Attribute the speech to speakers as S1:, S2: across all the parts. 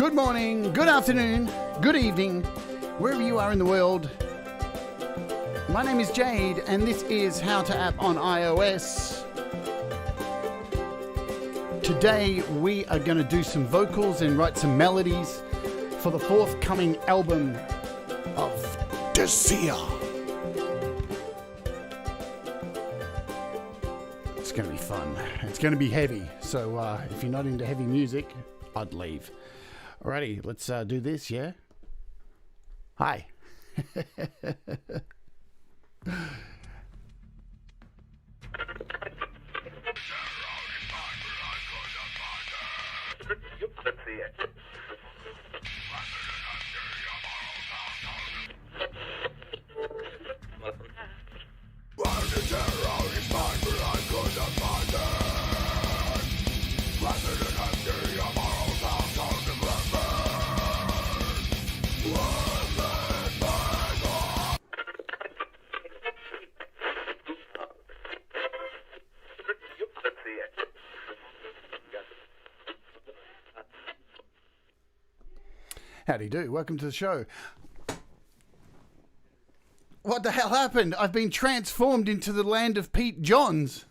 S1: Good morning, good afternoon, good evening, wherever you are in the world. My name is Jade, and this is How to App on iOS. Today, we are going to do some vocals and write some melodies for the forthcoming album of Disir. It's going to be fun. It's going to be heavy, so if you're not into heavy music, I'd leave. Alrighty, let's do this, yeah? Hi. Howdy do. Welcome to the show. What the hell happened? I've been transformed into the land of Pete Johns.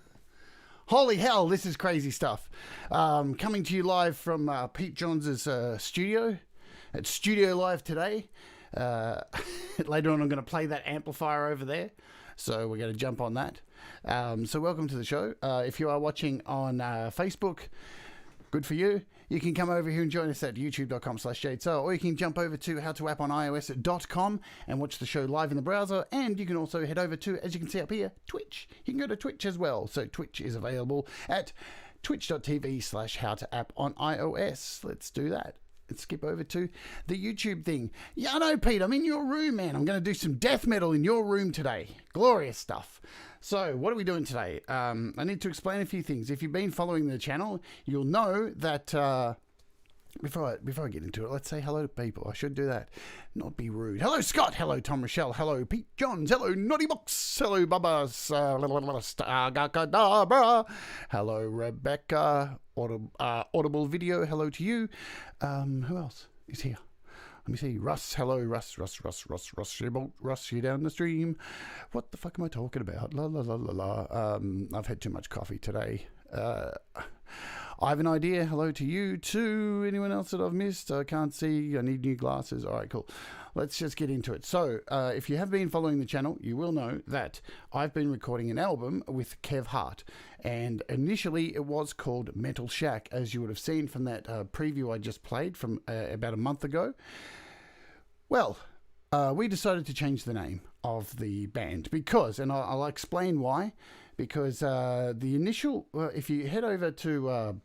S1: Holy hell, this is crazy stuff. Coming to you live from Pete Johns' studio. It's Studio Live today. Later on I'm going to play that amplifier over there. So we're going to jump on that. So welcome to the show. If you are watching on Facebook, good for you. You can come over here and join us at youtube.com/JadeStarr, or you can jump over to howtoaponios.com and watch the show live in the browser. And you can also head over to, as you can see up here, Twitch. You can go to Twitch as well. So Twitch is available at twitch.tv/howtoaponios. Let's do that. Let's skip over to the YouTube thing. Yeah, I know, Pete. I'm in your room, man. I'm going to do some death metal in your room today. Glorious stuff. So, what are we doing today? I need to explain a few things. If you've been following the channel, you'll know that before I get into it, let's say hello to people. I should do that. Not be rude. Hello, Scott. Hello, Tom Rochelle. Hello, Pete Johns. Hello, Naughty Box. Hello, Bubba. Hello, Rebecca. Audible Video. Hello to you. Who else is here? Let me see. Russ. Hello, Russ, you down the stream. What the fuck am I talking about? La la la la la. I've had too much coffee today. I have an idea. Hello to you too. Anyone else that I've missed? I can't see. I need new glasses. All right, cool. Let's just get into it. So, if you have been following the channel, you will know that I've been recording an album with Kev Harte. And initially, it was called Metal Shack, as you would have seen from that preview I just played from about a month ago. Well, we decided to change the name of the band because, and I'll explain why, because the initial, if you head over to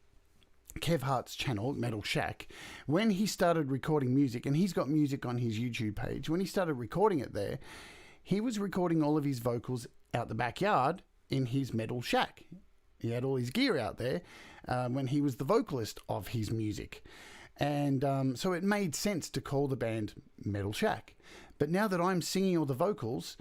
S1: Kev Harte's channel, Metal Shack, when he started recording music, and he's got music on his YouTube page, when he started recording it there, he was recording all of his vocals out the backyard in his Metal Shack. He had all his gear out there when he was the vocalist of his music. And so it made sense to call the band Metal Shack. But now that I'm singing all the vocals,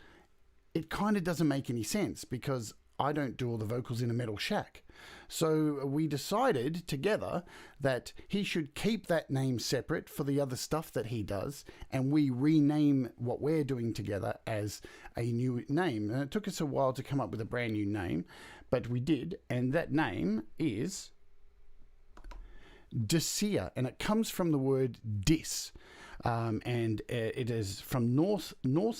S1: it kind of doesn't make any sense because I don't do all the vocals in a Metal Shack. So we decided together that he should keep that name separate for the other stuff that he does, and we rename what we're doing together as a new name. And it took us a while to come up with a brand new name, but we did, and that name is Disir, and it comes from the word dis, and it is from Norse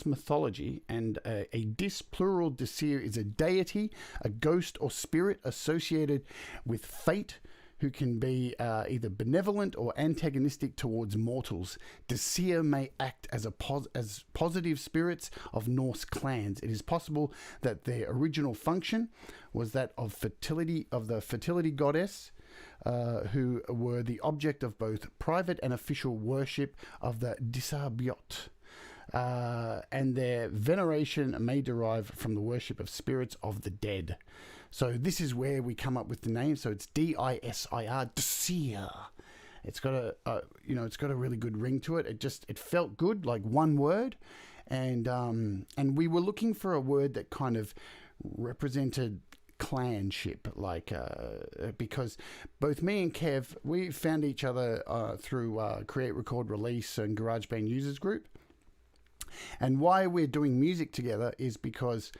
S1: mythology, and a dis, plural Disir, is a deity, a ghost or spirit associated with fate, who can be either benevolent or antagonistic towards mortals. Disir may act as as positive spirits of Norse clans. It is possible that their original function was that of fertility, of the fertility goddess, who were the object of both private and official worship of the Disarbiot. And their veneration may derive from the worship of spirits of the dead. So this is where we come up with the name. So it's D-I-S-I-R, Disir. It's got it's got a really good ring to it. It felt good, like one word, and we were looking for a word that kind of represented clanship, like because both me and Kev, we found each other through Create, Record, Release and GarageBand Users Group. And why we're doing music together is because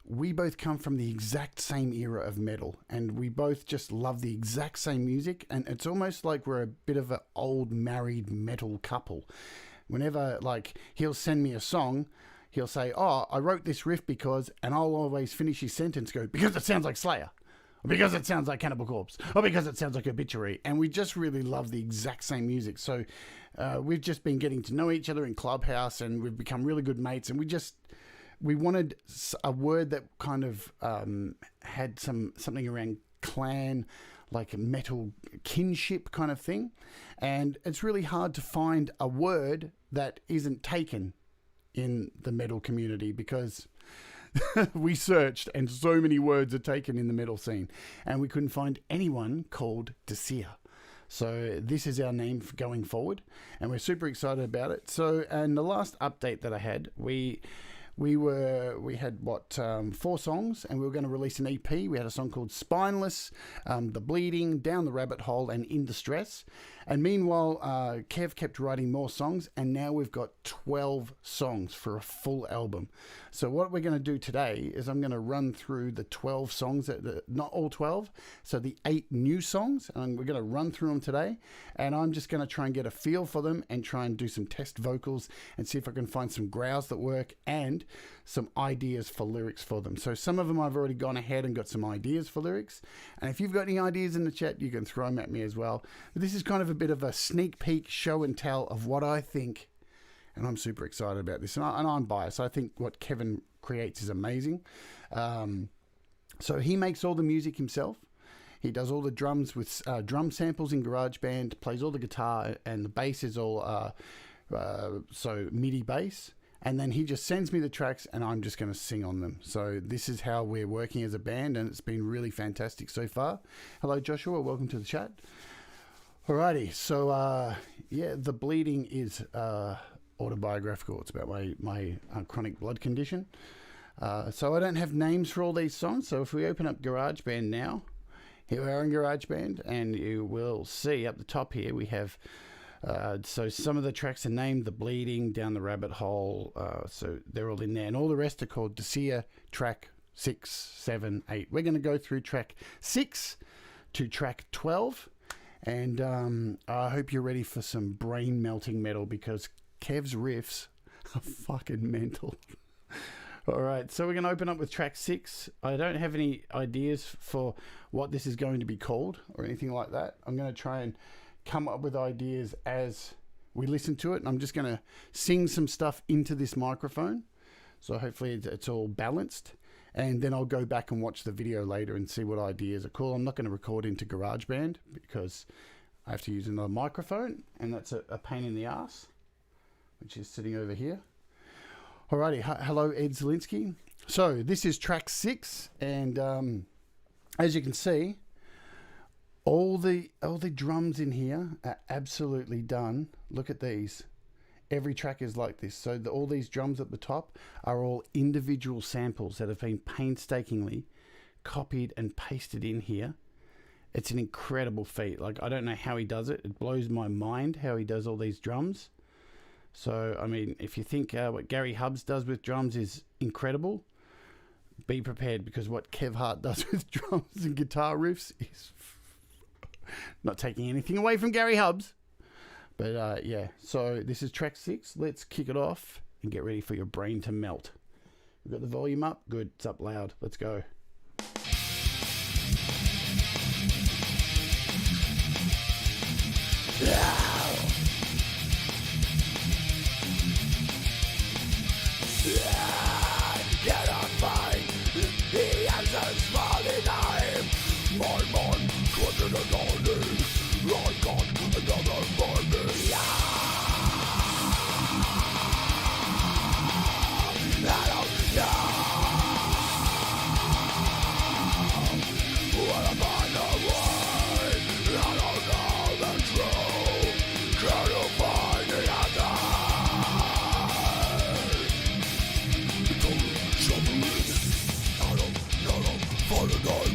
S1: we both come from the exact same era of metal, and we both just love the exact same music, and it's almost like we're a bit of an old married metal couple. Whenever, like, he'll send me a song, he'll say, oh, I wrote this riff because, and I'll always finish his sentence, go, because it sounds like Slayer, or because it sounds like Cannibal Corpse, or because it sounds like Obituary, and we just really love the exact same music. So we've just been getting to know each other in Clubhouse, and we've become really good mates, and we wanted a word that kind of had something around clan, like a metal kinship kind of thing. And it's really hard to find a word that isn't taken in the metal community, because we searched and so many words are taken in the metal scene, and we couldn't find anyone called Disir. So this is our name for going forward, and we're super excited about it. So, and the last update that I had, we had 4 songs, and we were going to release an EP. We had a song called Spineless, The Bleeding, Down the Rabbit Hole, and In Distress. And meanwhile, Kev kept writing more songs, and now we've got 12 songs for a full album. So what we're going to do today is I'm going to run through the 12 songs, not all 12, so the 8 new songs, and we're going to run through them today. And I'm just going to try and get a feel for them and try and do some test vocals and see if I can find some growls that work and some ideas for lyrics for them. So some of them I've already gone ahead and got some ideas for lyrics. And if you've got any ideas in the chat, you can throw them at me as well. But this is kind of a bit of a sneak peek, show and tell of what I think, and I'm super excited about this. And I'm biased. I think what Kevin creates is amazing. So he makes all the music himself. He does all the drums with drum samples in GarageBand, plays all the guitar, and the bass is all so MIDI bass. And then he just sends me the tracks, and I'm just going to sing on them. So this is how we're working as a band, and it's been really fantastic so far. Hello, Joshua. Welcome to the chat. Alrighty. So, yeah, The Bleeding is autobiographical. It's about my chronic blood condition. So I don't have names for all these songs. So if we open up GarageBand now, here we are in GarageBand, and you will see up the top here we have... so some of the tracks are named The Bleeding, Down the Rabbit Hole, so they're all in there. And all the rest are called Disir track 6, 7, 8. We're going to go through track 6 to track 12. And I hope you're ready for some brain-melting metal, because Kev's riffs are fucking mental. All right, so we're going to open up with track 6. I don't have any ideas for what this is going to be called or anything like that. I'm going to try and come up with ideas as we listen to it, and I'm just going to sing some stuff into this microphone, so hopefully it's all balanced, and then I'll go back and watch the video later and see what ideas are cool. I'm not going to record into GarageBand because I have to use another microphone, and that's a pain in the ass, which is sitting over here. Alrighty, hello Ed Zielinski. So this is track 6, and as you can see, all the drums in here are absolutely done. Look at these. Every track is like this. So all these drums at the top are all individual samples that have been painstakingly copied and pasted in here. It's an incredible feat. Like, I don't know how he does it. It blows my mind how he does all these drums. So, I mean, if you think what Gary Hubbs does with drums is incredible, be prepared, because what Kev Harte does with drums and guitar riffs is... not taking anything away from Gary Hubbs, but yeah. So this is track 6. Let's kick it off and get ready for your brain to melt. We've got the volume up. Good. It's up loud. Let's go. Get on mine. The answer's falling time. My mind, closer to dawning. I got another morning. I don't know. What am I the way? I don't know the truth. Can you find the answer? It's only something. I don't know. For the night.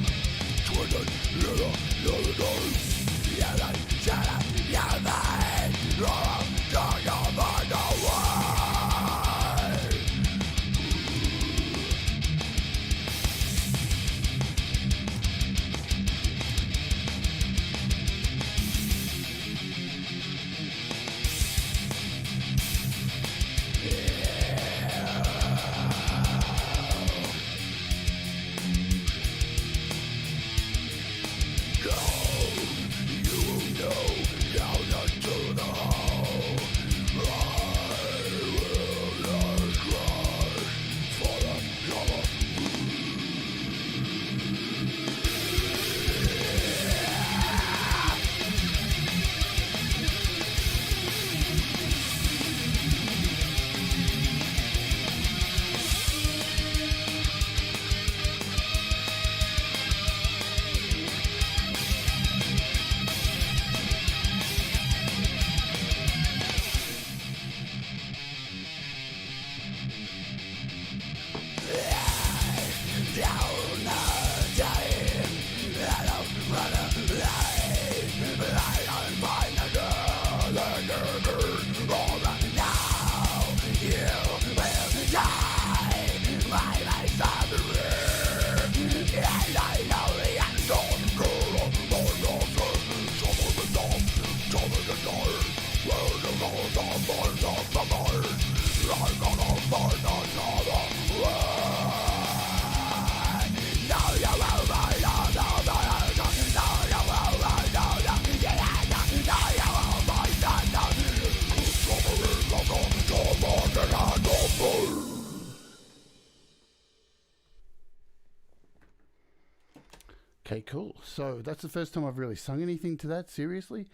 S1: Okay, cool. So that's the first time I've really sung anything to that, seriously.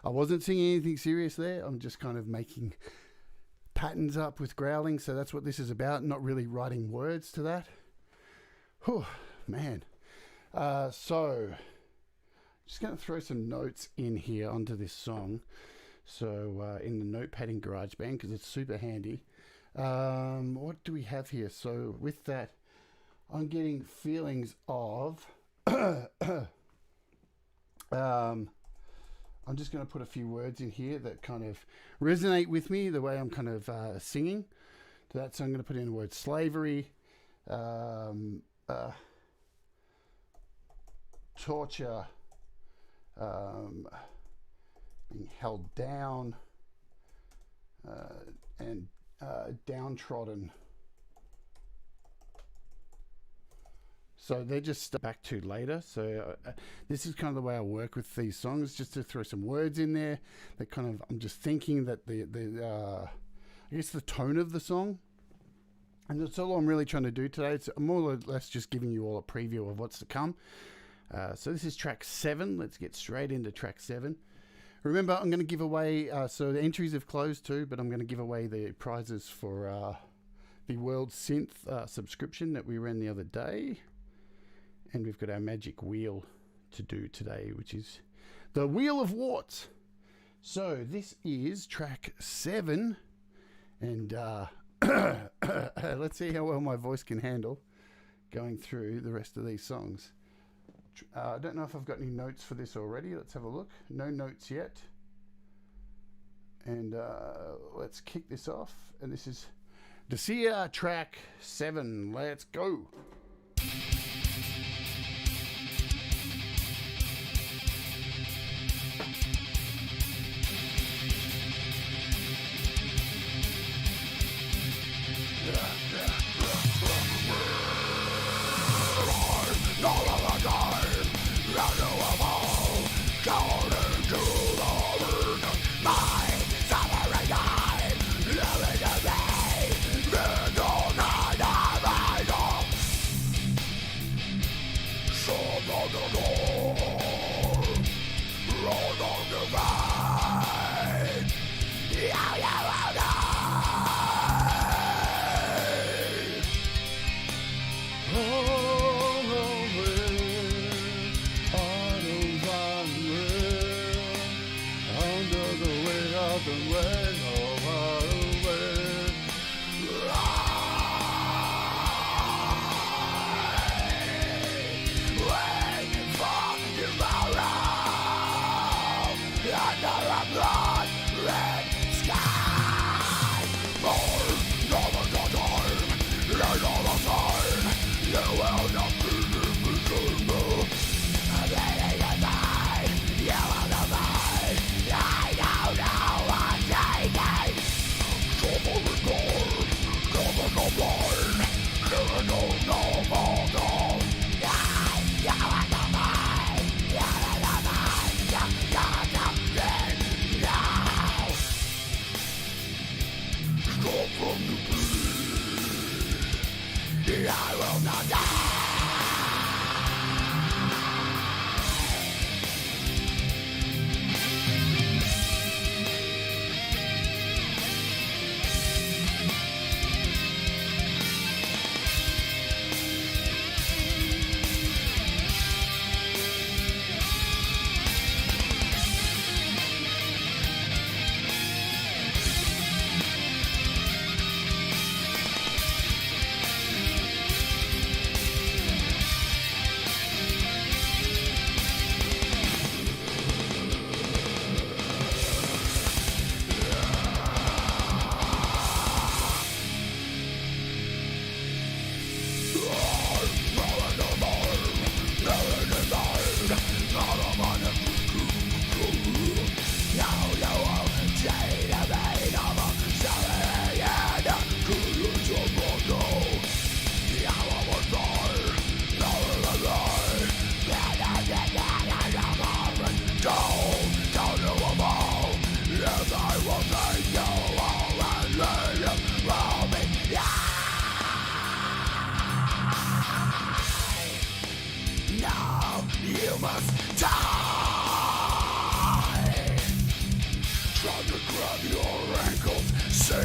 S1: I wasn't singing anything serious there. I'm just kind of making patterns up with growling. So that's what this is about, not really writing words to that. Whew, man. So just going to throw some notes in here onto this song. So in the notepad in GarageBand, because it's super handy. What do we have here? So with that, I'm getting feelings of... I'm just going to put a few words in here that kind of resonate with me, the way I'm kind of singing. So that's, I'm going to put in the word slavery, torture, being held down, and downtrodden. So they're just back to later. So this is kind of the way I work with these songs, just to throw some words in there that kind of, I'm just thinking that I guess the tone of the song. And that's all I'm really trying to do today. It's more or less just giving you all a preview of what's to come. So this is track 7. Let's get straight into track 7. Remember, I'm going to give away, so the entries have closed too, but I'm going to give away the prizes for the World Synth subscription that we ran the other day. And we've got our magic wheel to do today, which is the Wheel of Warts. So this is track 7. And let's see how well my voice can handle going through the rest of these songs. I don't know if I've got any notes for this already. Let's have a look. No notes yet. And let's kick this off. And this is Disir track 7. Let's go.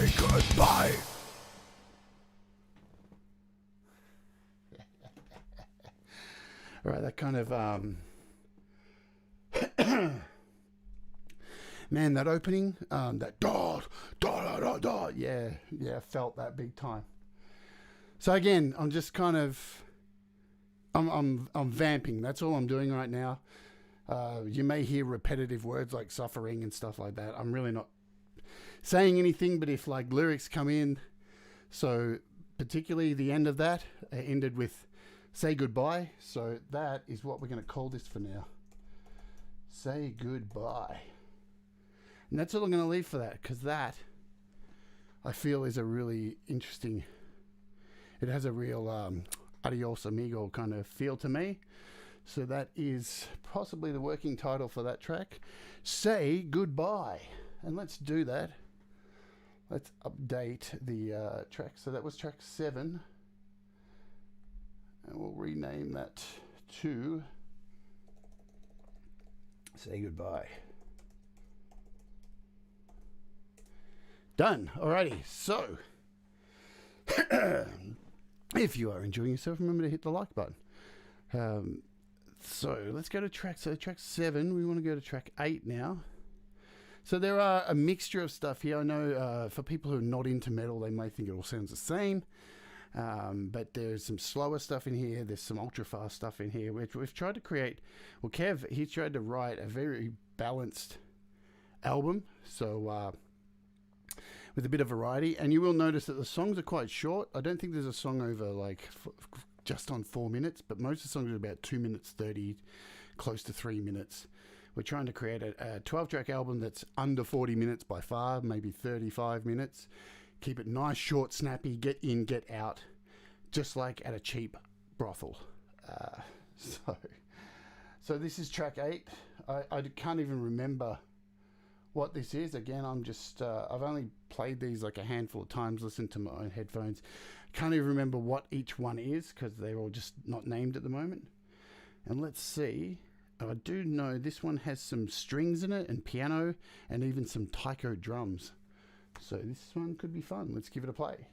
S1: say goodbye. All right, that kind of man, that opening, that da da da da, yeah, I felt that big time. So again, I'm just kind of, I'm vamping. That's all I'm doing right now. You may hear repetitive words like suffering and stuff like that. I'm really not saying anything, but if like lyrics come in, so particularly the end of that ended with say goodbye. So that is what we're going to call this for now. Say goodbye. And that's all I'm going to leave for that, because that I feel is a really interesting, it has a real adios amigo kind of feel to me. So that is possibly the working title for that track. Say goodbye. And let's do that. Let's update the track. So that was track 7. And we'll rename that to Say Goodbye. Done. Alrighty. So, if you are enjoying yourself, remember to hit the like button. So let's go to track 7. We want to go to track 8 now. So there are a mixture of stuff here. I know for people who are not into metal, they may think it all sounds the same. But there's some slower stuff in here. There's some ultra fast stuff in here. We've tried to create, well, Kev, he tried to write a very balanced album. So with a bit of variety. And you will notice that the songs are quite short. I don't think there's a song over like just on 4 minutes, but most of the songs are about 2 minutes 30, close to 3 minutes. We're trying to create a 12-track album that's under 40 minutes by far, maybe 35 minutes. Keep it nice, short, snappy, get in, get out, just like at a cheap brothel. So this is track 8. I can't even remember what this is. Again, I'm just, I've only played these like a handful of times, listened to my own headphones. Can't even remember what each one is because they're all just not named at the moment. And let's see. I do know this one has some strings in it and piano and even some taiko drums. So this one could be fun. Let's give it a play.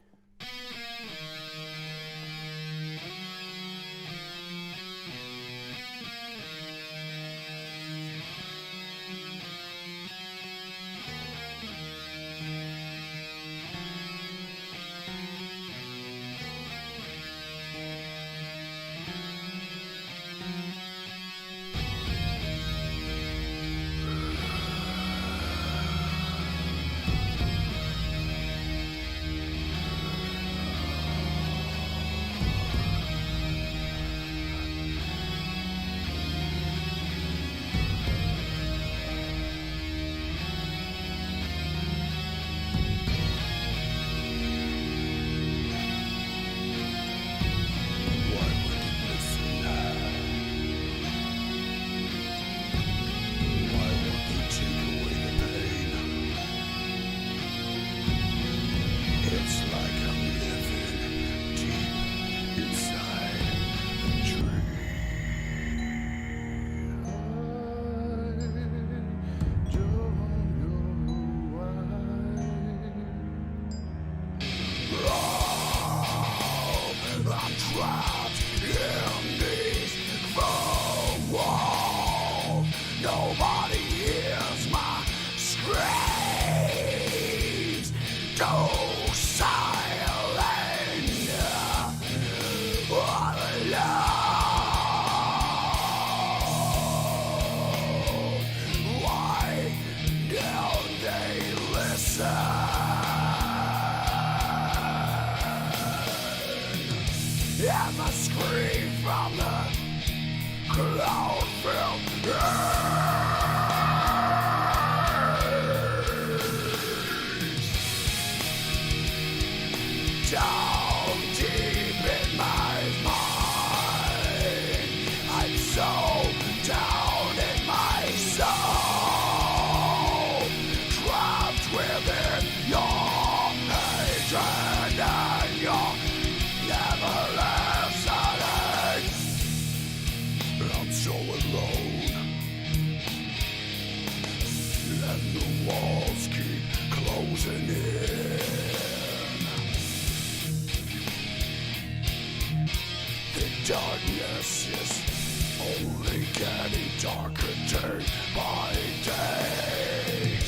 S2: Walls keep closing in.
S1: darkness is only getting darker day by day.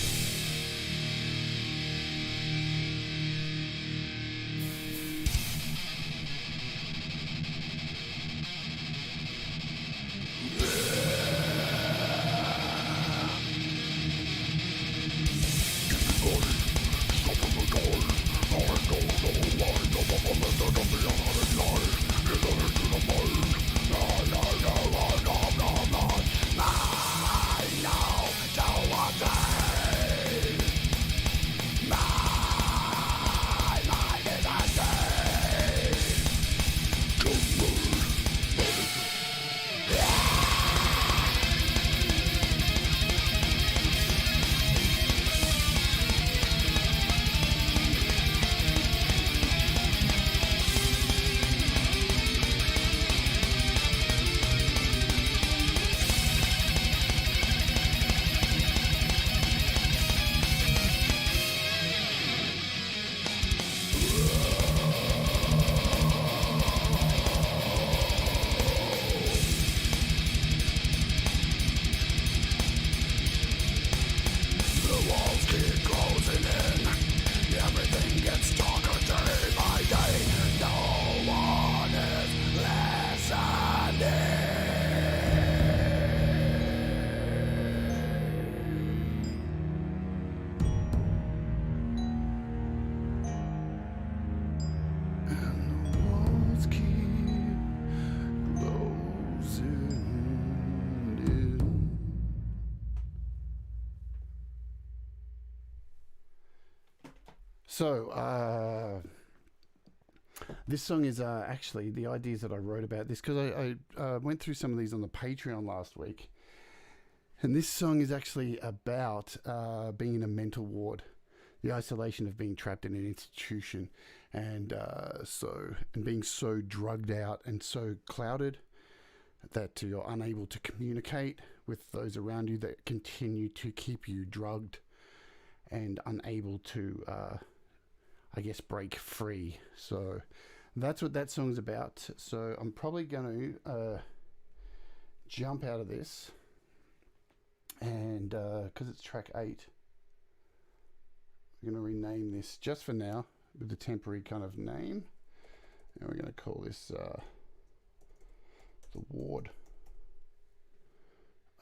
S1: So, this song is actually the ideas that I wrote about this, because I went through some of these on the Patreon last week. And this song is actually about being in a mental ward, the isolation of being trapped in an institution, and being so drugged out and so clouded that you're unable to communicate with those around you, that continue to keep you drugged and unable to break free. So that's what that song's about. So I'm probably going to jump out of this, and because it's track 8, we're going to rename this just for now with the temporary kind of name, and we're going to call this the ward.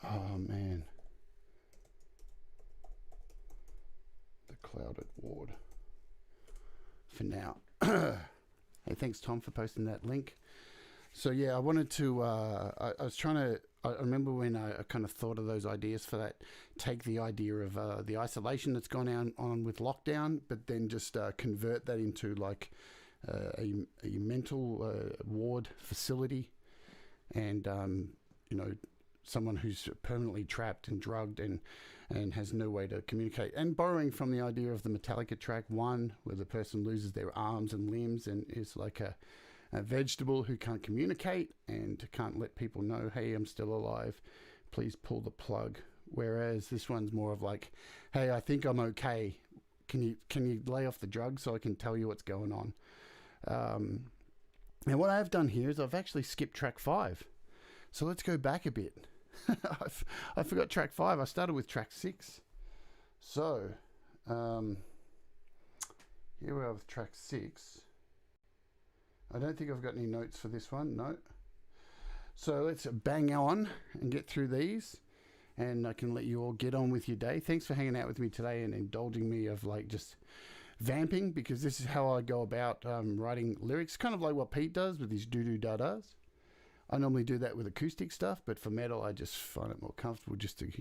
S1: Oh man, the clouded ward for now. Hey, thanks Tom for posting that link. So yeah, I wanted to I was trying to, I remember when I kind of thought of those ideas for that, take the idea of the isolation that's gone on with lockdown, but then just convert that into like a mental ward facility, and someone who's permanently trapped and drugged and has no way to communicate, and borrowing from the idea of the Metallica track 1, where the person loses their arms and limbs and is like a vegetable who can't communicate and can't let people know, hey, I'm still alive, please pull the plug. Whereas this one's more of like, hey, I think I'm okay, can you lay off the drugs so I can tell you what's going on. And what I've done here is I've actually skipped track 5, so let's go back a bit. I forgot track 5. I started with track 6. So here we are with track 6. I don't think I've got any notes for this one. No. So let's bang on and get through these, and I can let you all get on with your day. Thanks for hanging out with me today and indulging me of like just vamping, because this is how I go about writing lyrics, kind of like what Pete does with his doo-doo-da-das. I normally do that with acoustic stuff, but for metal, I just find it more comfortable just to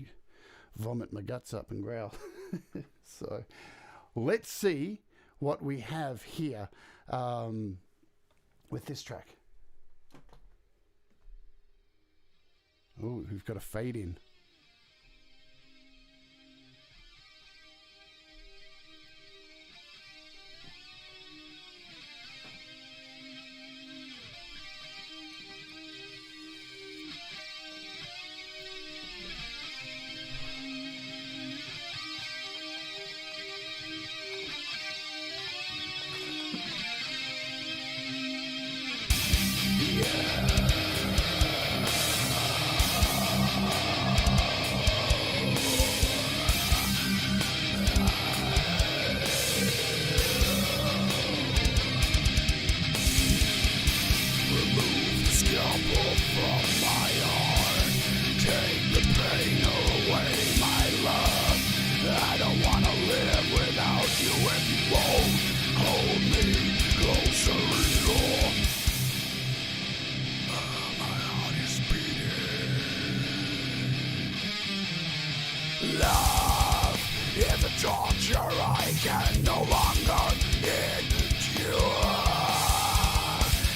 S1: vomit my guts up and growl. So let's see what we have here with this track. Oh, we've got a fade in. Yeah. hold me closer in your. My heart is beating. Love is a torture I can no longer endure.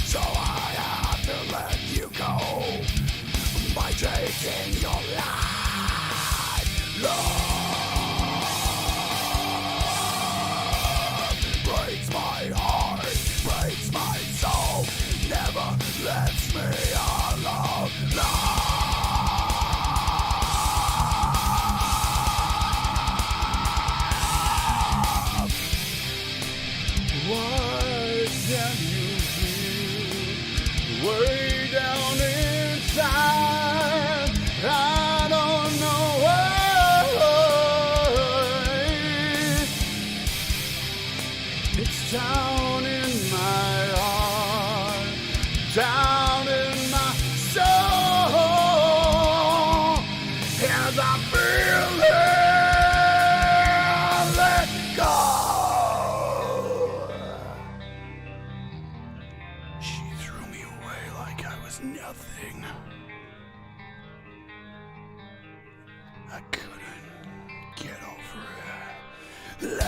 S1: So I have to let you go by taking your life. Love breaks my heart, breaks my soul, never lets me alone. Love. What can you feel way down inside? I don't know why. It's down in my heart, down in my soul, as I feel it, let go. She threw me away like I was nothing. I couldn't get over it.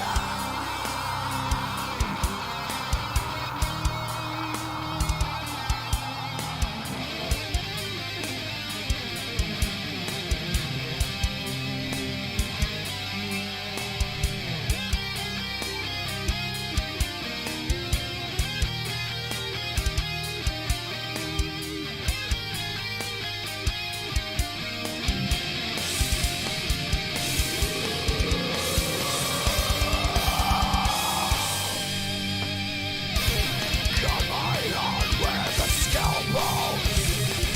S1: Cut my heart with a scalpel.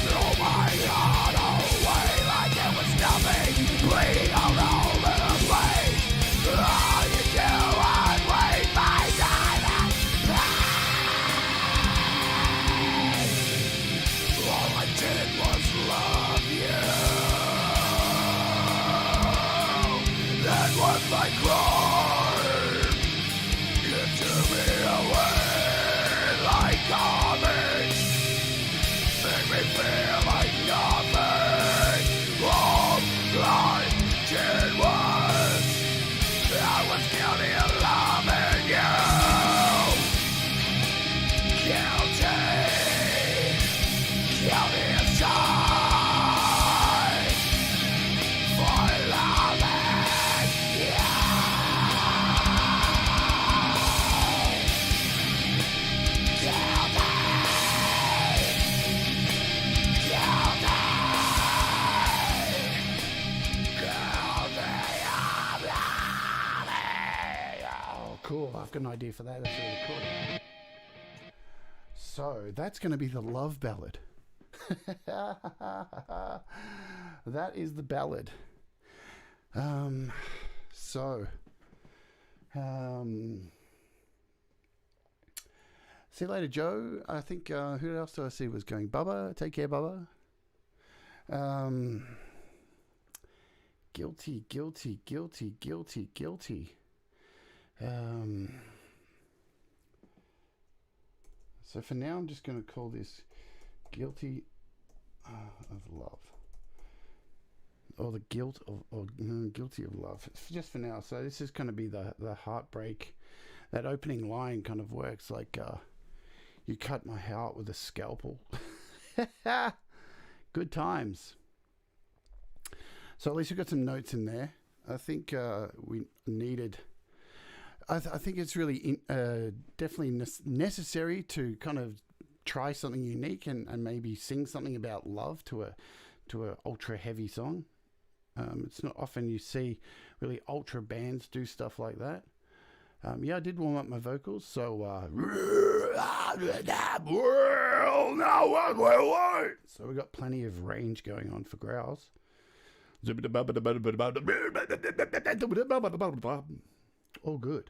S1: Throw my heart away like it was nothing. Bleeding all over the place. All you do is waste my time and pain. All I did was love you. That was my crime. You took me away like garbage. Make me feel like nothing. All I did was I was guilty of loving you. Guilty. Guilty as charged for loving you. Oh, cool. I've got an idea for that. That's really cool. So that's going to be the love ballad. That is the ballad. See you later, Joe. I think, who else do I see was going? Bubba. Take care, Bubba. Guilty. So for now, I'm just going to call this Guilty of Love. Or the guilt of, or Guilty of Love. Just for now. So this is going to be the heartbreak. That opening line kind of works like, you cut my heart with a scalpel. Good times. So at least we've got some notes in there. I think we needed... I think it's really definitely necessary to kind of try something unique and maybe sing something about love to a ultra heavy song. It's not often you see really ultra bands do stuff like that. Yeah, I did warm up my vocals, so so we got plenty of range going on for growls. All good.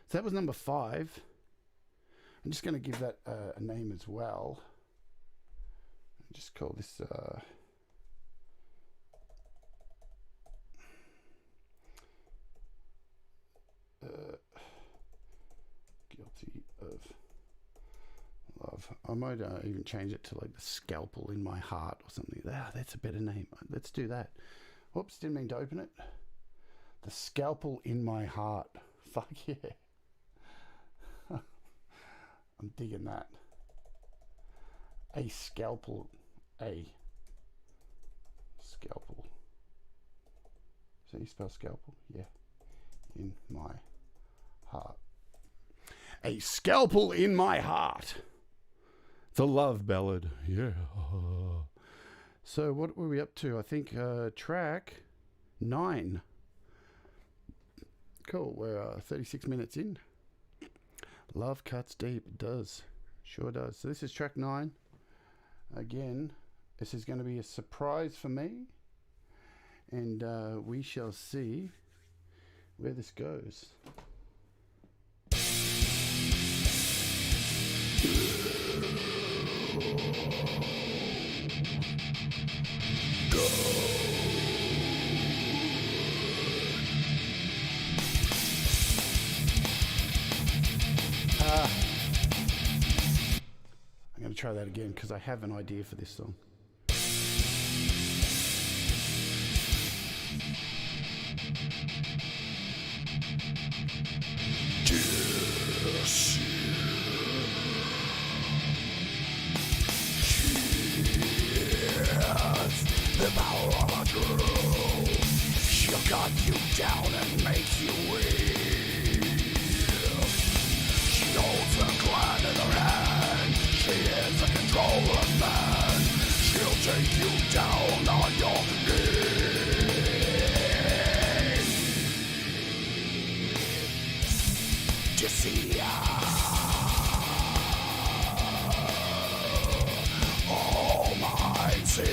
S1: So that was number 5. I'm just going to give that a name as well. Just call this of. I might even change it to like the scalpel in my heart or something. Ah, that's a better name. Let's do that. Whoops, didn't mean to open it. The scalpel in my heart. Fuck yeah. I'm digging that. A scalpel. A scalpel. Is that how you spell scalpel? Yeah. In my heart. A scalpel in my heart. The love ballad. Yeah. So what were we up to? I think track 9. Cool. We're 36 minutes in. Love cuts deep. It does. Sure does. So this is track 9. Again, this is going to be a surprise for me. And we shall see where this goes. I'm going to try that again because I have an idea for this song. The power of a girl, she'll cut you down and make you weak. She holds the clan in her hand, she is a controller man. She'll take you down on your knees. Disir, almighty.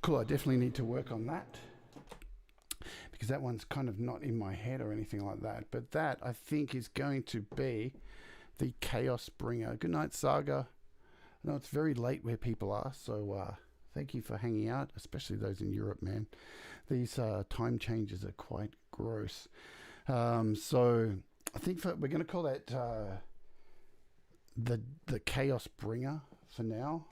S1: Cool, I definitely need to work on that because that one's kind of not in my head or anything like that. But that, I think, is going to be the Chaos Bringer. Good night, Saga. I know it's very late where people are, so thank you for hanging out, especially those in Europe, man. These time changes are quite gross. So I think we're going to call that the Chaos Bringer for now.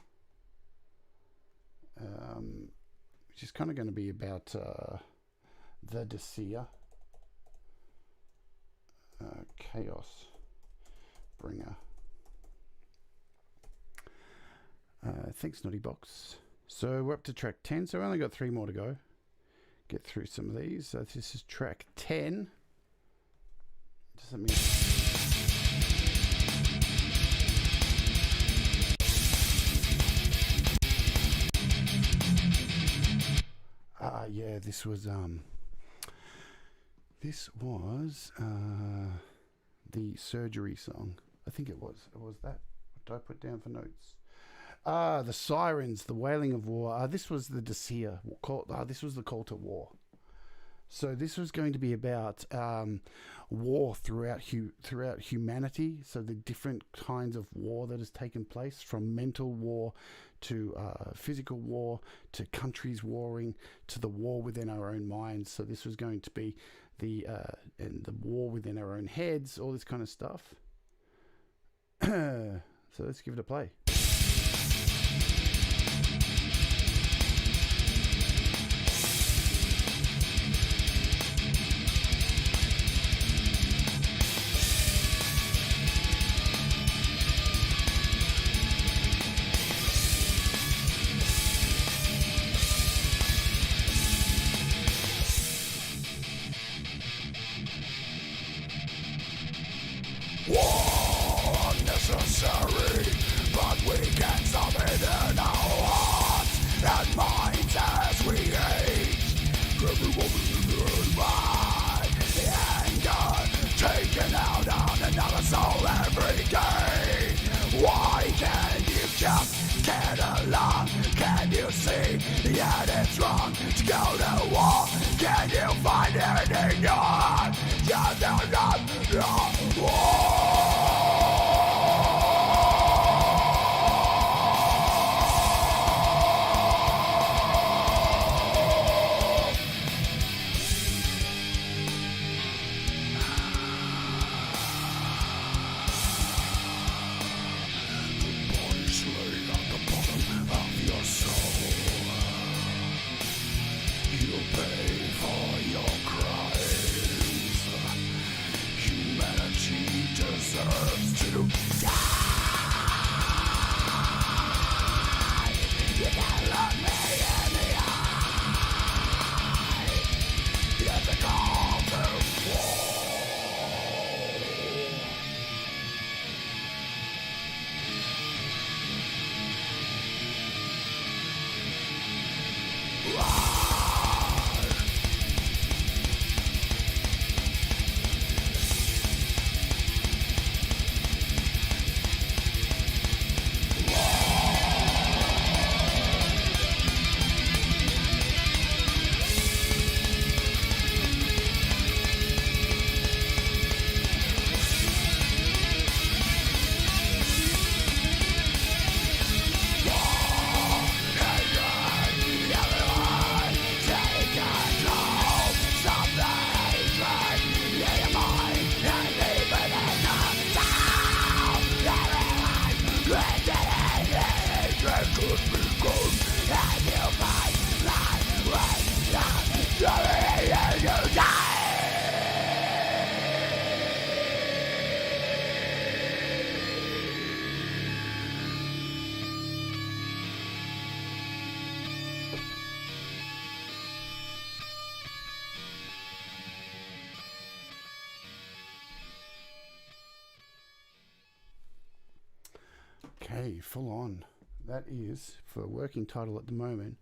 S1: Which is kind of going to be about the Disir. Chaos Bringer. Thanks, Naughty Box. So we're up to track 10, so we only got 3 more to go. get through some of these. So this is track 10. Just let me... yeah, this was the surgery song. I think it was. It was that. What did I put down for notes? The sirens, the wailing of war. This was the Disir. This was the call to war. So this was going to be about war throughout humanity. So the different kinds of war that has taken place, from mental war to physical war, to countries warring, to the war within our own minds. So this was going to be the war within our own heads, all this kind of stuff. So let's give it a play. Okay, full on. That is, for a working title at the moment,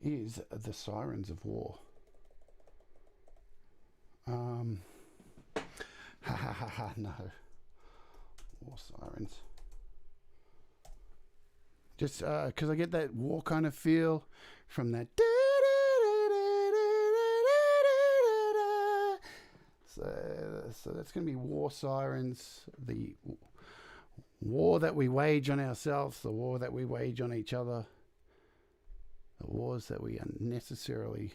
S1: is The Sirens of War. No. War Sirens. Just because I get that war kind of feel from that. So that's going to be War Sirens, the war that we wage on ourselves, the war that we wage on each other, the wars that we unnecessarily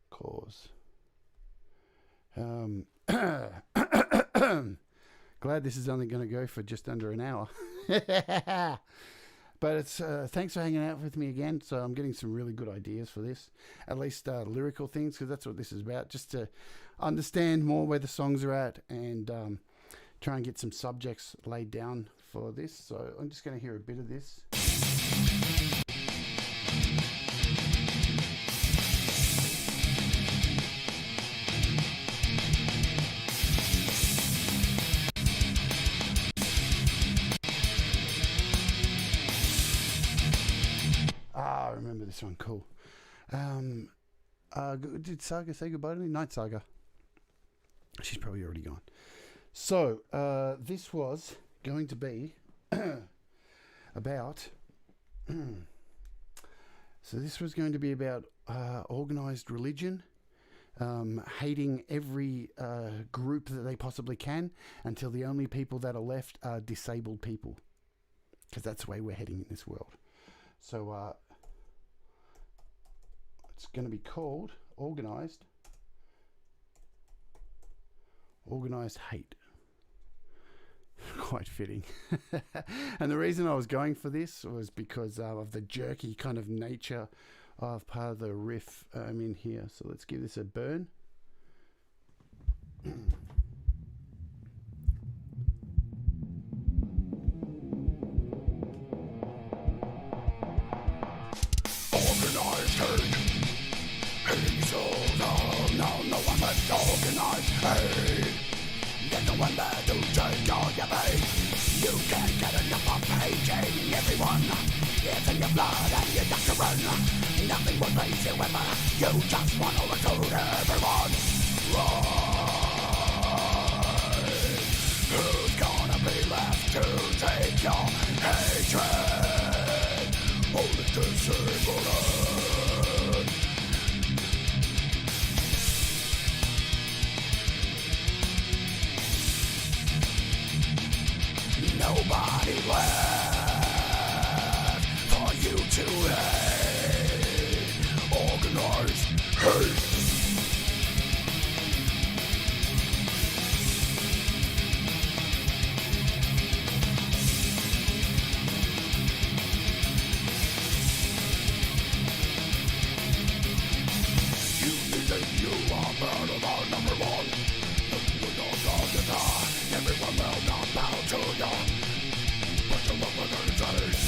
S1: cause. Glad this is only going to go for just under an hour. But it's thanks for hanging out with me again. So I'm getting some really good ideas for this, at least lyrical things, because that's what this is about, just to understand more where the songs are at and try and get some subjects laid down for this. So I'm just going to hear a bit of this. I remember this one. Cool. Did Saga say goodbye to me? Night Saga. She's probably already gone. So, this was going to be about... So this was going to be about organised religion, hating every group that they possibly can until the only people that are left are disabled people. Because that's the way we're heading in this world. So it's going to be called Organised Hate. Quite fitting. And the reason I was going for this was because of the jerky kind of nature of part of the riff in here. So let's give this a burn. Organized hate. Hating souls. Oh no, no one but organized hate. There's no one there to take all your pain. You can't get enough of hating everyone. It's in your blood and you got to run. Nothing will please you ever. You just want to recruit everyone. Right. Who's gonna be left to take your hatred? Only disabled. Nobody left for you to hate. Organized hate. You think you are better than number one. You don't know the time. Everyone will not bow to you. But you look like a taste.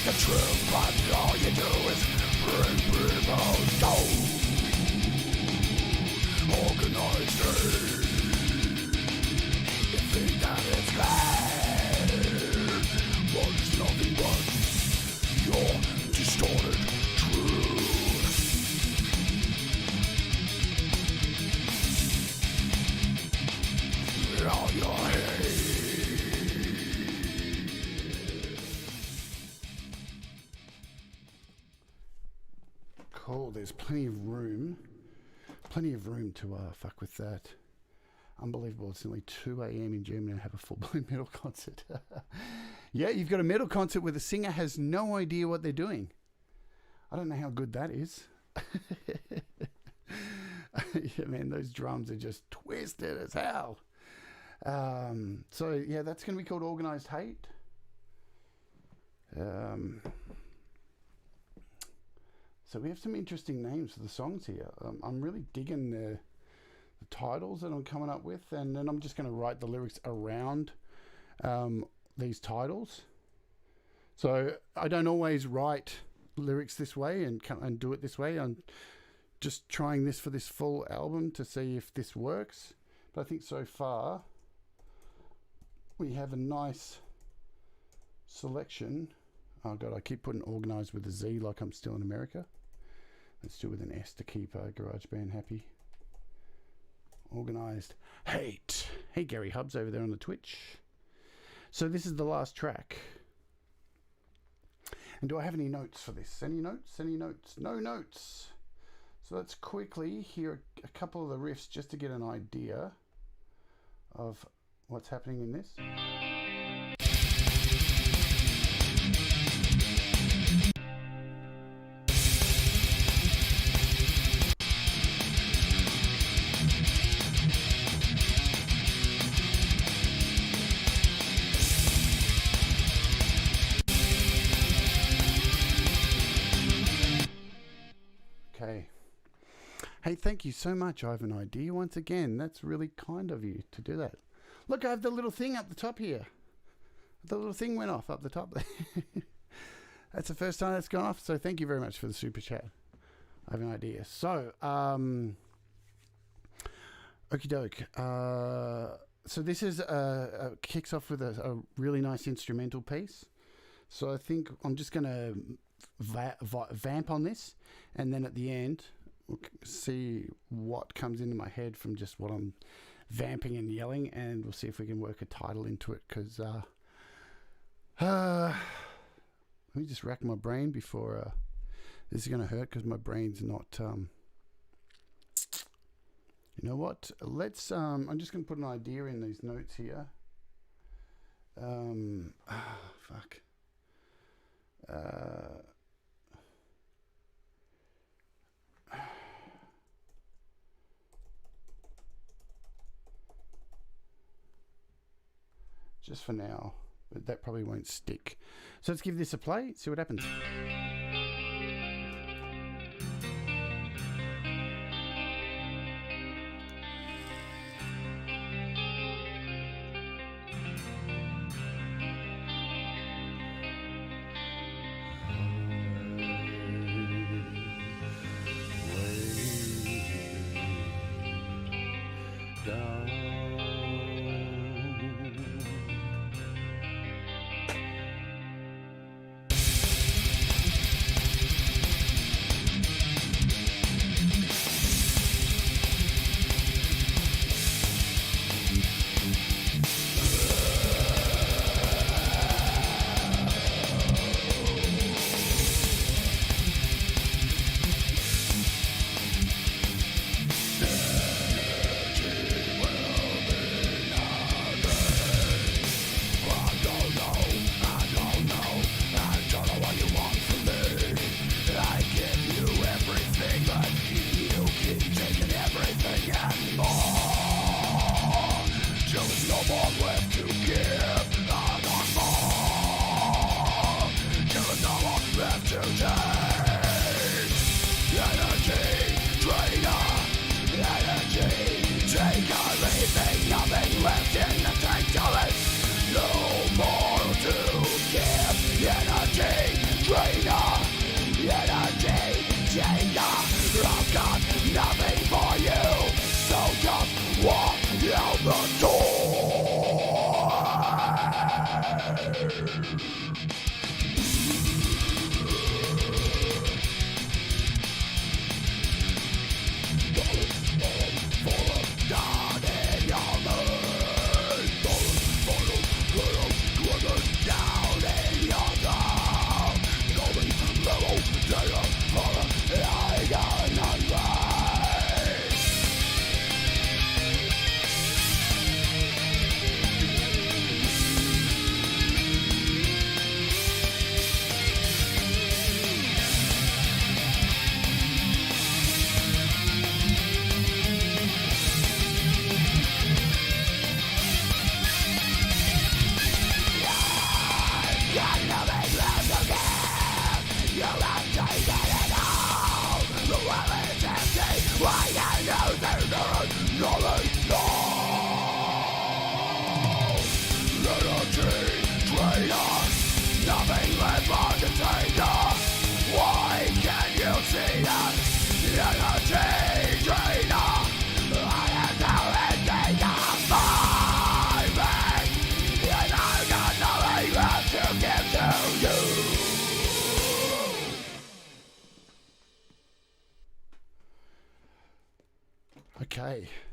S1: The truth, but all you do is bring people down. Organized hate. You think that it's bad, but it's nothing but your distorted truth. All your hate. Cool, there's plenty of room to fuck with that. Unbelievable, it's only 2 a.m. in Germany and I have a full-blown metal concert. Yeah, you've got a metal concert where the singer has no idea what they're doing. I don't know how good that is. Yeah, man, those drums are just twisted as hell. So, yeah, that's going to be called Organised Hate. So we have some interesting names for the songs here. I'm really digging the titles that I'm coming up with, and then I'm just going to write the lyrics around these titles. So I don't always write lyrics this way and do it this way. I'm just trying this for this full album to see if this works. But I think so far we have a nice selection. Oh God, I keep putting organised with a Z like I'm still in America. Let's do it with an S to keep GarageBand happy. Organised Hate. Hey, Gary Hubbs over there on the Twitch. So this is the last track. And do I have any notes for this? Any notes? Any notes? No notes. So let's quickly hear a couple of the riffs just to get an idea of what's happening in this. Okay. Hey, thank you so much. I have an idea once again. That's really kind of you to do that. Look, I have the little thing up the top here. The little thing went off up the top. That's the first time that's gone off. So thank you very much for the super chat. I have an idea. So, okie doke. So this is kicks off with a really nice instrumental piece. So I think I'm just going to vamp on this, and then at the end we'll see what comes into my head from just what I'm vamping and yelling, and we'll see if we can work a title into it, because let me just rack my brain before this is going to hurt, because my brain's not you know what, let's I'm just going to put an idea in these notes here. Fuck. Just for now, but that probably won't stick. So let's give this a play, see what happens.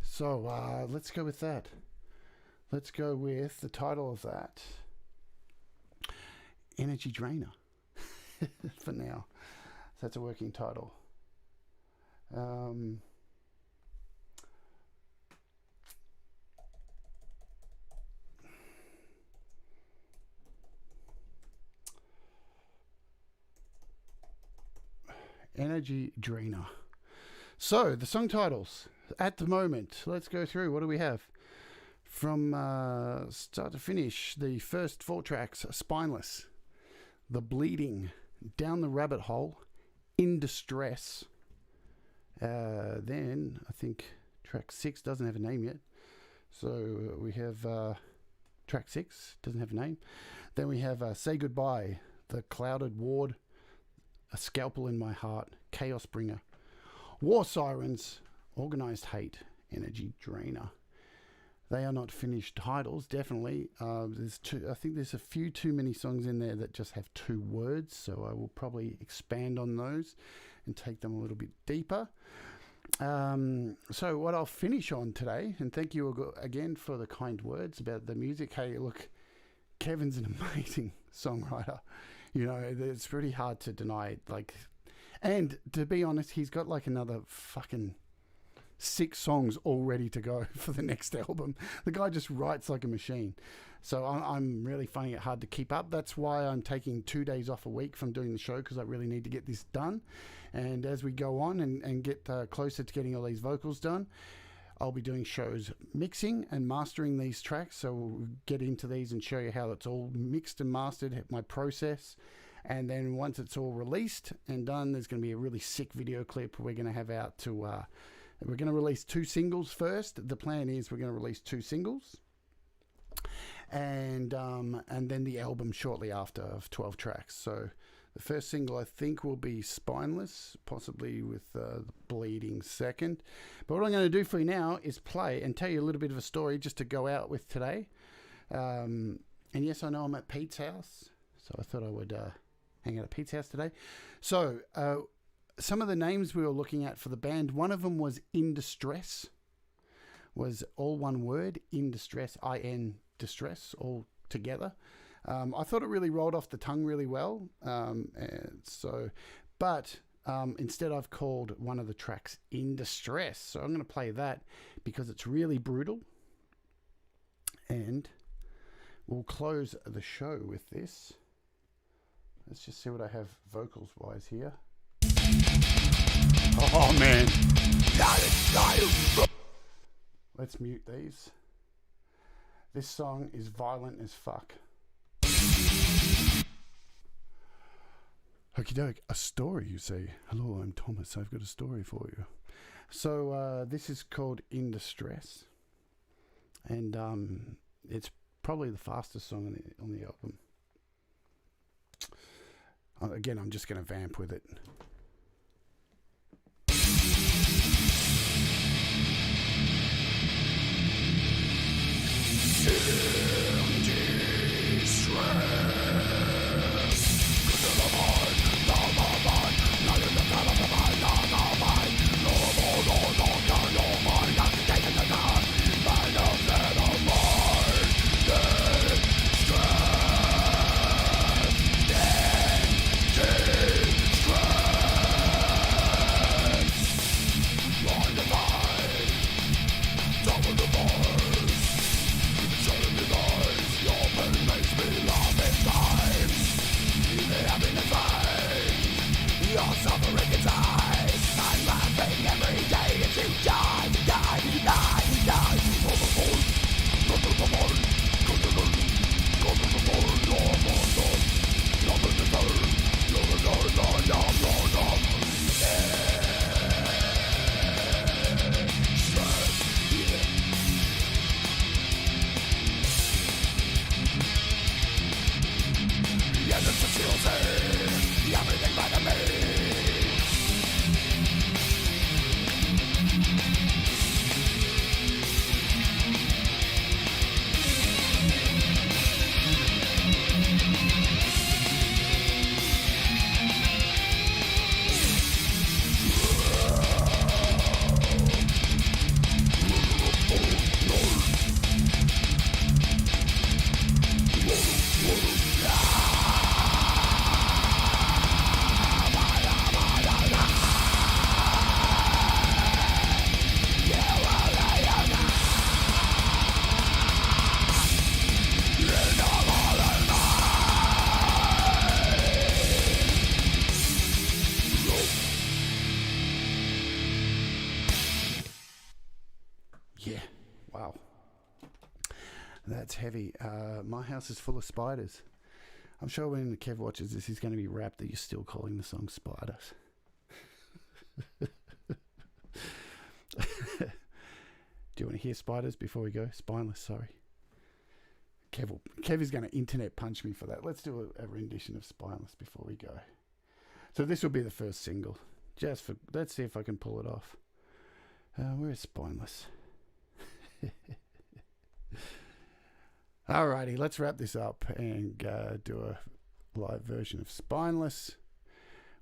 S1: So let's go with that. Let's go with the title of that. Energy Drainer for now. So that's a working title. Energy Drainer. So the song titles at the moment, let's go through. What do we have? From start to finish, the first 4 tracks: Spineless, The Bleeding, Down the Rabbit Hole, In Distress. Then I think track 6 doesn't have a name yet. So we have track 6, doesn't have a name. Then we have Say Goodbye, The Clouded Ward, A Scalpel in My Heart, Chaos Bringer, War Sirens, Organized Hate, Energy Drainer. They are not finished titles, definitely. There's two. I think there's a few too many songs in there that just have 2 words, so I will probably expand on those and take them a little bit deeper. So what I'll finish on today, and thank you again for the kind words about the music. Hey, look, Kevin's an amazing songwriter. You know, it's pretty hard to deny. Like, and to be honest, he's got like another fucking 6 songs all ready to go for the next album. The guy just writes like a machine. So I'm really finding it hard to keep up. That's why I'm taking 2 days off a week from doing the show, because I really need to get this done. And as we go on and get closer to getting all these vocals done, I'll be doing shows mixing and mastering these tracks. So we'll get into these and show you how it's all mixed and mastered, my process. And then once it's all released and done, there's going to be a really sick video clip we're going to have out to... we're going to release 2 singles first. The plan is we're going to release 2 singles. And then the album shortly after of 12 tracks. So the first single I think will be Spineless, possibly with the Bleeding second. But what I'm going to do for you now is play and tell you a little bit of a story just to go out with today. And yes, I know I'm at Pete's house, so I thought I would hang out at Pete's house today. So some of the names we were looking at for the band, one of them was In Distress, was all one word, In Distress, I-N Distress, all together. I thought it really rolled off the tongue really well. But instead I've called one of the tracks In Distress. So I'm going to play that because it's really brutal. And we'll close the show with this. Let's just see what I have vocals wise here. Oh man. Let's mute these. This song is violent as fuck. Okie doke, a story, you say. Hello, I'm Thomas. I've got a story for you. So this is called In Distress. And it's probably the fastest song on the album. Again, I'm just going to vamp with it.
S2: Double the bars, keep it shut in the dark.
S1: That's heavy. My house is full of spiders. I'm sure when Kev watches this, he's going to be rapt that you're still calling the song Spiders. Do you want to hear Spiders before we go? Spineless, sorry. Kev is going to internet punch me for that. Let's do a rendition of Spineless before we go. So this will be the first single. Let's see if I can pull it off. Where is Spineless? Alrighty, let's wrap this up and do a live version of Spineless,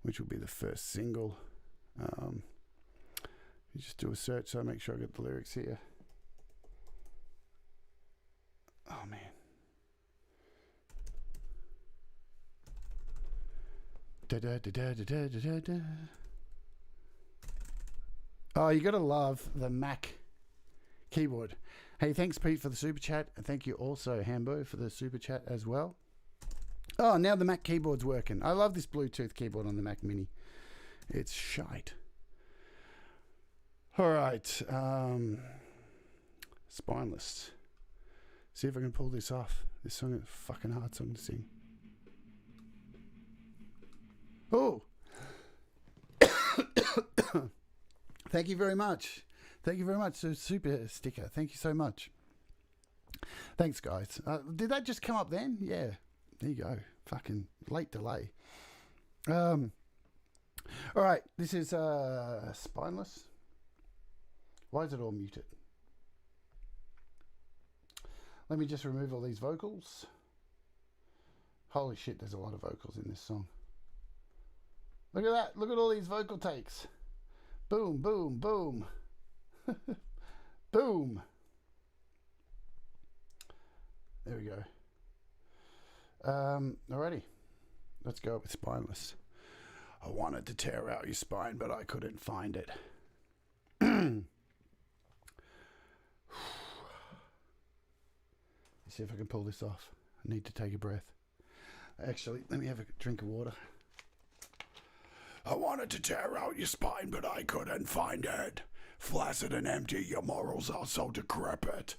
S1: which will be the first single. You just do a search so I make sure I get the lyrics here. Oh man. Da da da da da da da da. Oh, you gotta love the Mac keyboard. Hey, thanks Pete for the super chat, and thank you also Hambo for the super chat as well. Oh, now the Mac keyboard's working. I love this Bluetooth keyboard on the Mac Mini. It's shite. All right, Spineless. See if I can pull this off. This song is a fucking hard song to sing. Oh! Thank you very much. Thank you very much. So super sticker. Thank you so much. Thanks, guys. Did that just come up then? Yeah. There you go. Fucking late delay. All right. This is Spineless. Why is it all muted? Let me just remove all these vocals. Holy shit, there's a lot of vocals in this song. Look at that. Look at all these vocal takes. Boom, boom, boom. Boom. There we go. Alrighty. Let's go with Spineless. I wanted to tear out your spine, but I couldn't find it. Let's see if I can pull this off. I need to take a breath. Actually, let me have a drink of water. I wanted to tear out your spine, but I couldn't find it. Flaccid and empty, your morals are so decrepit.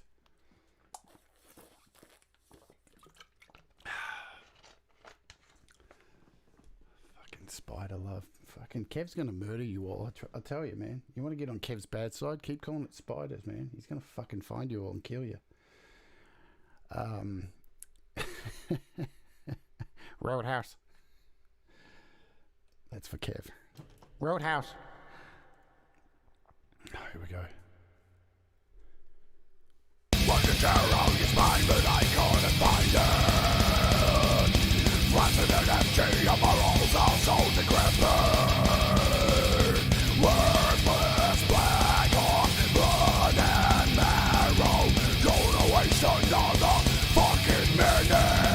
S1: Fucking spider love. Fucking Kev's gonna murder you all. I tell you, man. You want to get on Kev's bad side? Keep calling it spiders, man. He's gonna fucking find you all and kill you. Roadhouse. That's for Kev. Roadhouse. Oh, here we go. Want to tear out your spine, but I couldn't find it. Flaccid and empty, your morals are so decrepit. Worthless, black heart, blood and marrow. Don't waste another fucking minute.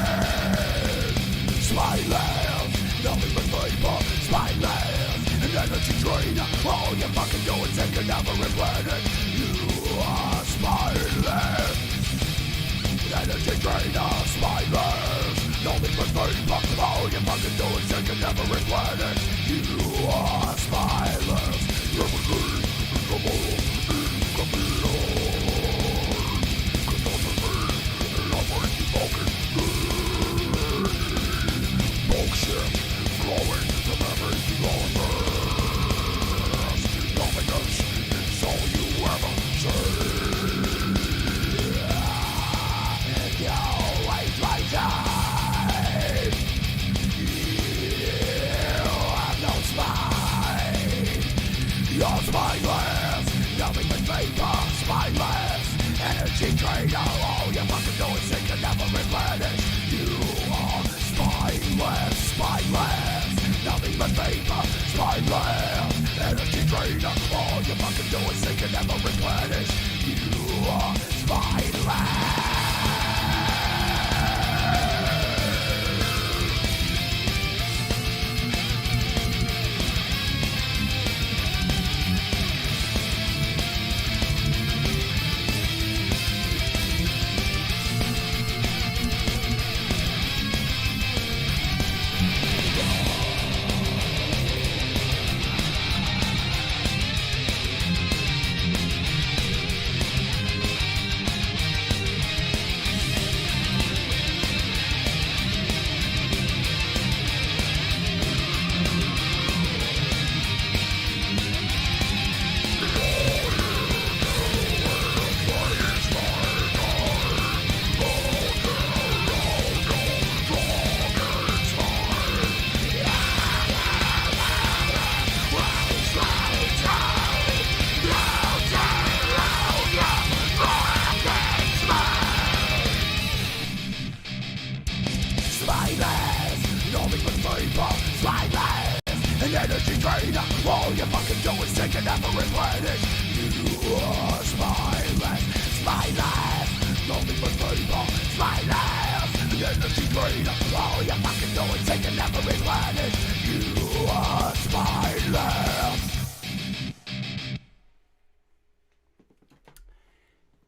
S1: Spineless, nothing but vapor. Spineless, an energy drain. All you fucking do is think you never replenish. You are spineless. Energy drain, spineless. Nothing but vapor. All you fucking do is think you never replenish. You are spineless. Bullshit flowing to memories longer. Dominance is all you ever say. You always my time. You have no spine. You're spineless. Nothing but vapor. Spineless. Energy drainer. All you fucking do is think you never replenish. You are spineless. Spineless, nothing but vapor. Spineless, energy drainer. All you fucking do is think you never replenish. You are spineless.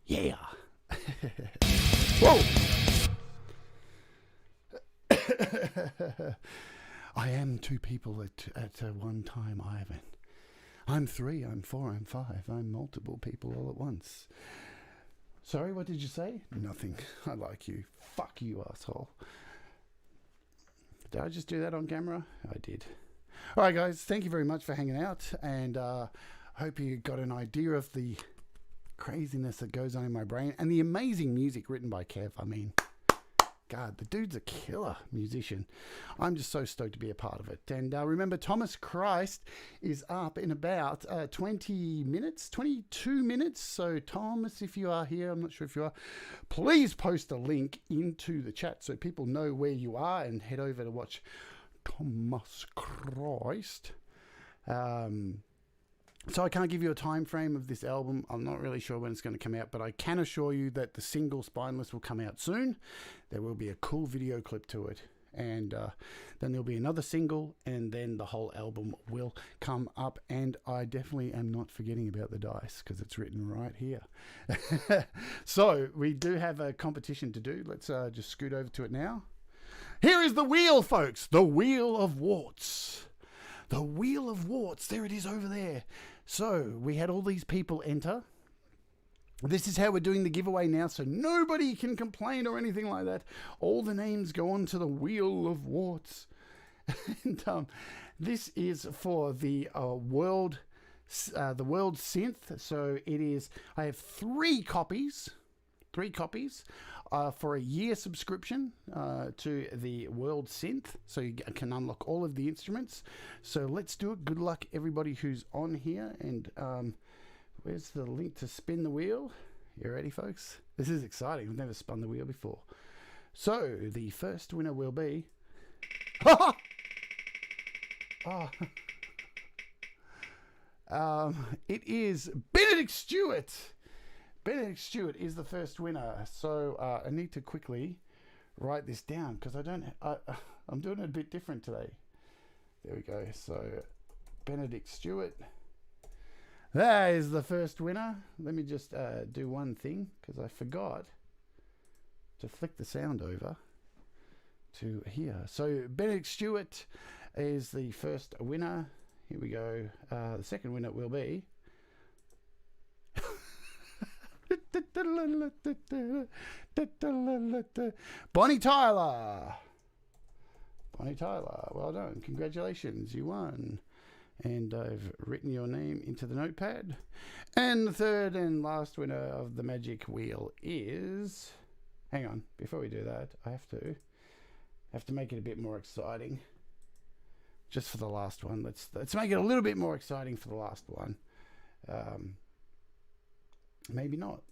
S1: Yeah. Whoa. I am two people at one time, Ivan. I'm 3, I'm 4, I'm 5. I'm multiple people all at once. Sorry, what did you say? Nothing. I like you. Fuck you, asshole. Did I just do that on camera? I did. All right, guys. Thank you very much for hanging out. And hope you got an idea of the craziness that goes on in my brain. And the amazing music written by Kev. I mean, God, the dude's a killer musician. I'm just so stoked to be a part of it. And remember, Thomas Christ is up in about 20 minutes, 22 minutes. So, Thomas, if you are here, I'm not sure if you are, please post a link into the chat so people know where you are and head over to watch Thomas Christ. So I can't give you a time frame of this album. I'm not really sure when it's going to come out, but I can assure you that the single Spineless will come out soon. There will be a cool video clip to it. And then there'll be another single, and then the whole album will come up. And I definitely am not forgetting about the dice because it's written right here. So we do have a competition to do. Let's just scoot over to it now. Here is the wheel, folks. The Wheel of Warts. The Wheel of Warts. There it is over there. So we had all these people enter. This is how we're doing the giveaway now, so nobody can complain or anything like that. All the names go on to the Wheel of Warts. And this is for the world Synth. So it is. I have 3 copies. 3 copies. For a year subscription to the World Synth, so you can unlock all of the instruments. So let's do it. Good luck, everybody who's on here. And where's the link to spin the wheel? You ready, folks? This is exciting. I've never spun the wheel before. So the first winner will be... it is Benedict Stewart. Benedict Stewart is the first winner, so I need to quickly write this down because I'm doing it a bit different today. There we go. So Benedict Stewart, that is the first winner. Let me just do one thing because I forgot to flick the sound over to here. So Benedict Stewart is the first winner. Here we go. The second winner will be... Bonnie Tyler. Bonnie Tyler, well done. Congratulations, you won. And I've written your name into the notepad. And the third and last winner of the magic wheel is... Hang on, before we do that, I have to make it a bit more exciting. Just for the last one. Let's make it a little bit more exciting for the last one. Maybe not.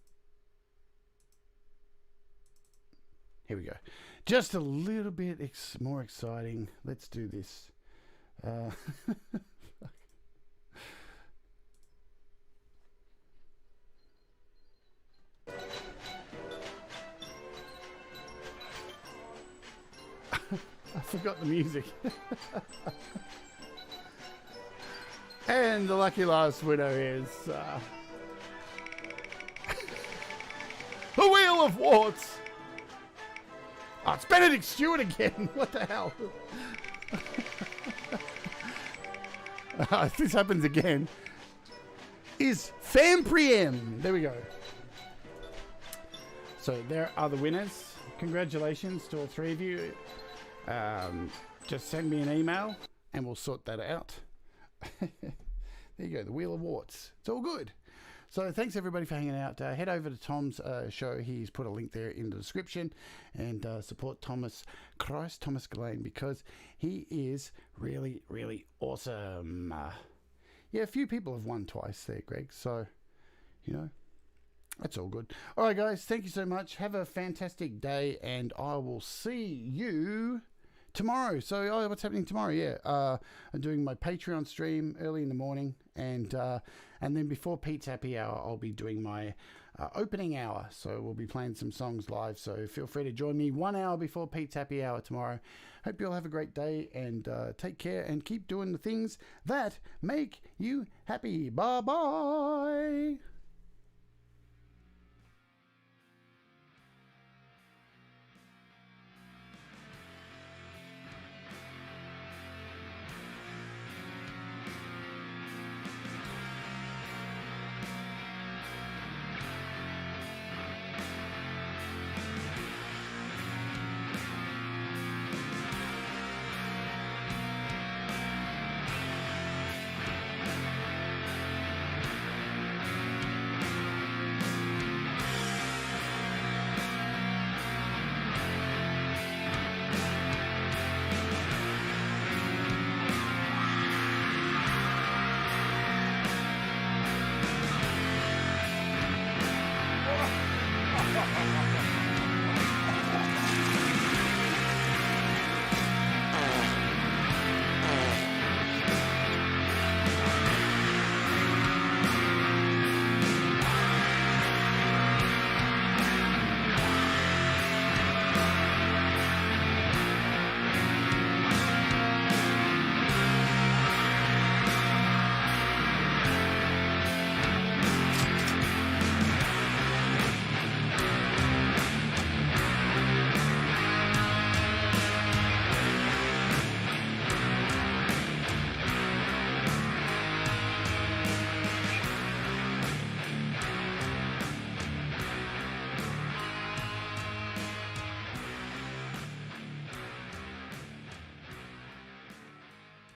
S1: Here we go. Just a little bit more exciting. Let's do this. I forgot the music. And the lucky last winner is... The Wheel of Warts. Oh, it's Benedict Stewart again. What the hell? If this happens again, is Fampriem. There we go. So there are the winners. Congratulations to all 3 of you. Just send me an email and we'll sort that out. There you go. The Wheel of Warts. It's all good. So thanks everybody for hanging out. Head over to Tom's show. He's put a link there in the description, and support Thomas Christ, Thomas Gillane, because he is really, really awesome. Yeah, a few people have won twice there, Greg. So, you know, that's all good. All right, guys. Thank you so much. Have a fantastic day, and I will see you tomorrow. So, what's happening tomorrow? Yeah, I'm doing my Patreon stream early in the morning, and then before Pete's Happy Hour, I'll be doing my opening hour. So we'll be playing some songs live. So feel free to join me 1 hour before Pete's Happy Hour tomorrow. Hope you all have a great day and take care and keep doing the things that make you happy. Bye-bye.